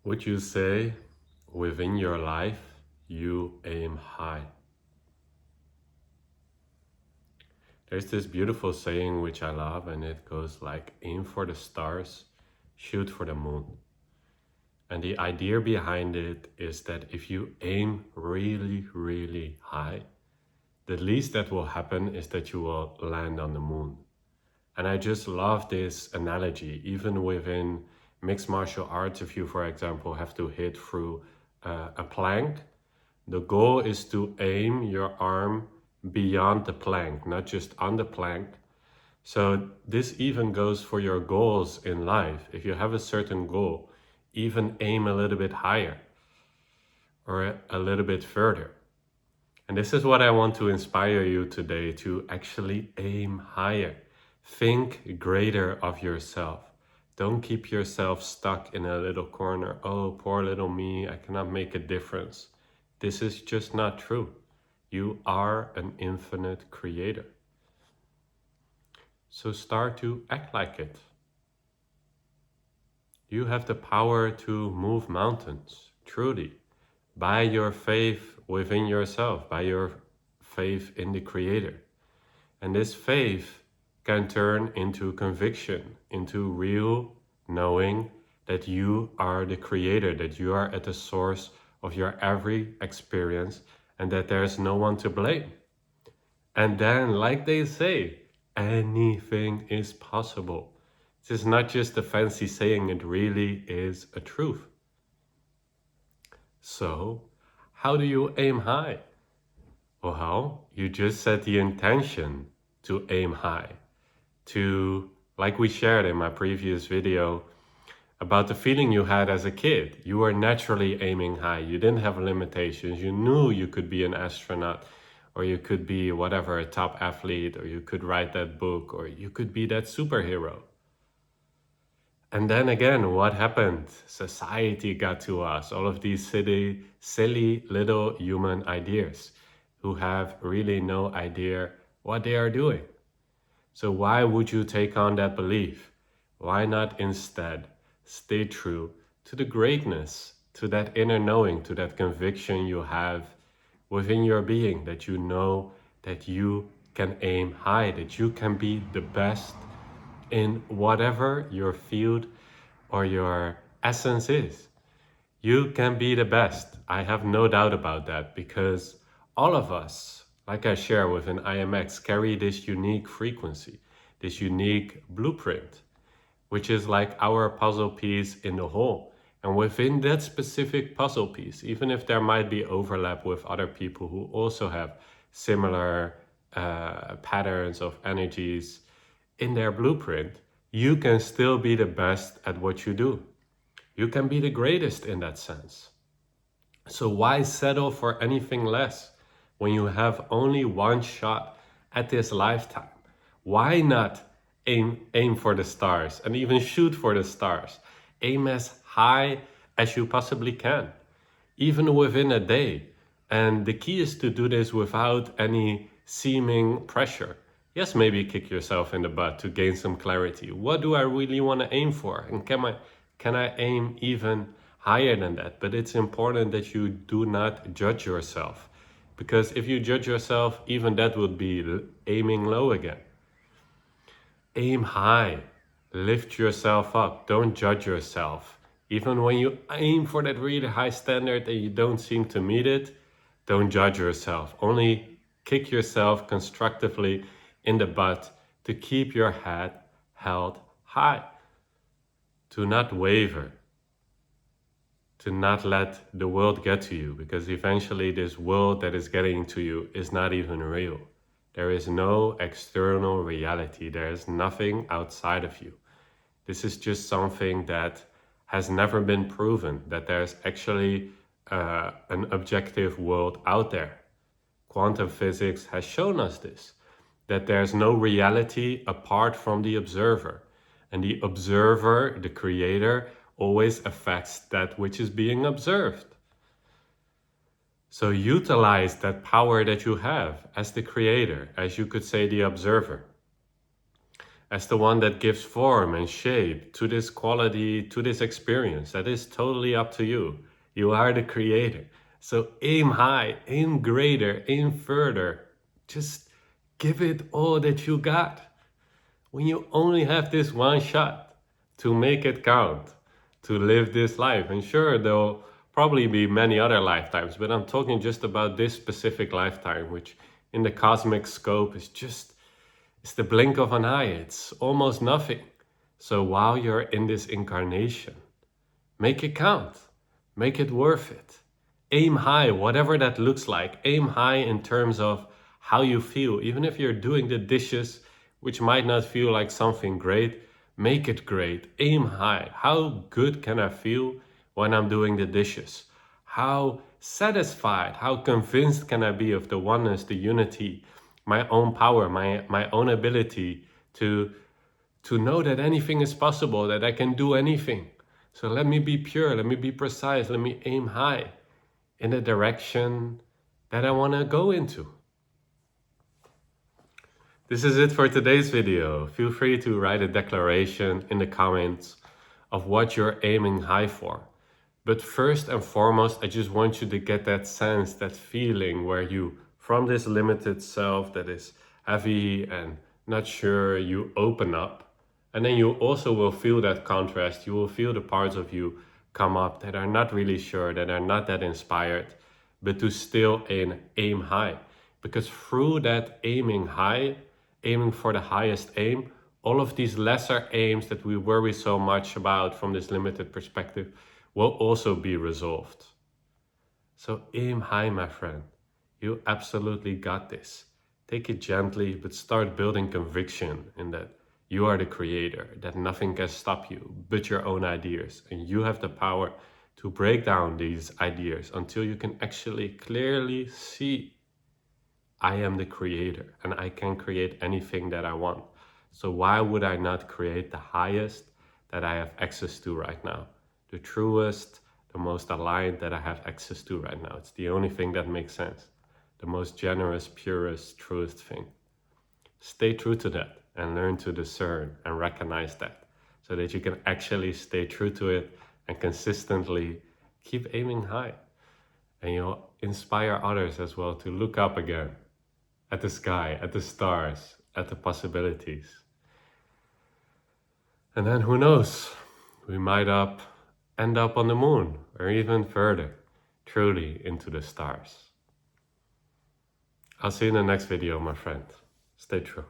Would you say within your life you aim high? There's this beautiful saying which I love, and it goes like aim for the stars, shoot for the moon. And the idea behind it is that if you aim really, really high, the least that will happen is that you will land on the moon. And I just love this analogy, even within mixed martial arts. If you, for example, have to hit through a plank, the goal is to aim your arm beyond the plank, not just on the plank. So this even goes for your goals in life. If you have a certain goal, even aim a little bit higher or a little bit further. And this is what I want to inspire you today, to actually aim higher. Think greater of yourself. Don't keep yourself stuck in a little corner. Oh, poor little me, I cannot make a difference. This is just not true. You are an infinite creator. So start to act like it. You have the power to move mountains, truly, by your faith within yourself, by your faith in the Creator. And this faith can turn into conviction, into real knowing that you are the Creator, that you are at the source of your every experience, and that there's no one to blame. And then, like they say, anything is possible. This is not just a fancy saying, it really is a truth. So, how do you aim high? Well, you just set the intention to aim high. Like we shared in my previous video about the feeling you had as a kid. You were naturally aiming high. You didn't have limitations. You knew you could be an astronaut, or you could be whatever, a top athlete, or you could write that book, or you could be that superhero. And then again, what happened? Society got to us, all of these silly little human ideas who have really no idea what they are doing. So why would you take on that belief? Why not instead stay true to the greatness, to that inner knowing, to that conviction you have within your being, that you know that you can aim high, that you can be the best in whatever your field or your essence is. You can be the best. I have no doubt about that, because all of us, like I share within IMX, carry this unique frequency, this unique blueprint, which is like our puzzle piece in the whole. And within that specific puzzle piece, even if there might be overlap with other people who also have similar patterns of energies in their blueprint, you can still be the best at what you do. You can be the greatest in that sense. So why settle for anything less when you have only one shot at this lifetime? Why not aim for the stars and even shoot for the stars? Aim as high as you possibly can, even within a day. And the key is to do this without any seeming pressure. Yes, maybe kick yourself in the butt to gain some clarity. What do I really want to aim for? And can I aim even higher than that? But it's important that you do not judge yourself, because if you judge yourself, even that would be aiming low again. Aim high, lift yourself up, don't judge yourself. Even when you aim for that really high standard and you don't seem to meet it, don't judge yourself. Only kick yourself constructively in the butt to keep your head held high, to not waver, to not let the world get to you, because eventually this world that is getting to you is not even real. There is no external reality. There is nothing outside of you. This is just something that has never been proven, that there's actually an objective world out there. Quantum physics has shown us this, that there's no reality apart from the observer. And the observer, the creator, always affects that which is being observed. So utilize that power that you have as the creator, as you could say the observer. as the one that gives form and shape to this quality, to this experience. That is totally up to you. You are the creator. So aim high, aim greater, aim further. Just give it all that you got. When you only have this one shot to make it count, to live this life. And sure, there'll probably be many other lifetimes, but I'm talking just about this specific lifetime, which in the cosmic scope is just, it's the blink of an eye. It's almost nothing. So while you're in this incarnation, make it count, make it worth it. Aim high, whatever that looks like. Aim high in terms of how you feel. Even if you're doing the dishes, which might not feel like something great, make it great. Aim high. How good can I feel when I'm doing the dishes? How satisfied, how convinced can I be of the oneness, the unity, my own power, my own ability to know that anything is possible, that I can do anything. So let me be pure, let me be precise, let me aim high in the direction that I want to go into. This is it for today's video. Feel free to write a declaration in the comments of what you're aiming high for. But first and foremost, I just want you to get that sense, that feeling where you, from this limited self that is heavy and not sure, you open up. And then you also will feel that contrast. You will feel the parts of you come up that are not really sure, that are not that inspired, but to still aim high. Because through that aiming high, aiming for the highest aim, all of these lesser aims that we worry so much about from this limited perspective will also be resolved. So aim high, my friend. You absolutely got this. Take it gently, but start building conviction in that you are the creator, that nothing can stop you but your own ideas. And you have the power to break down these ideas until you can actually clearly see, I am the creator and I can create anything that I want. So why would I not create the highest that I have access to right now? The truest, the most aligned that I have access to right now. It's the only thing that makes sense. The most generous, purest, truest thing. Stay true to that and learn to discern and recognize that so that you can actually stay true to it and consistently keep aiming high. And you'll inspire others as well to look up again at the sky, at the stars, at the possibilities. And then who knows, we might end up on the moon or even further, truly into the stars. I'll see you in the next video, my friend. Stay true.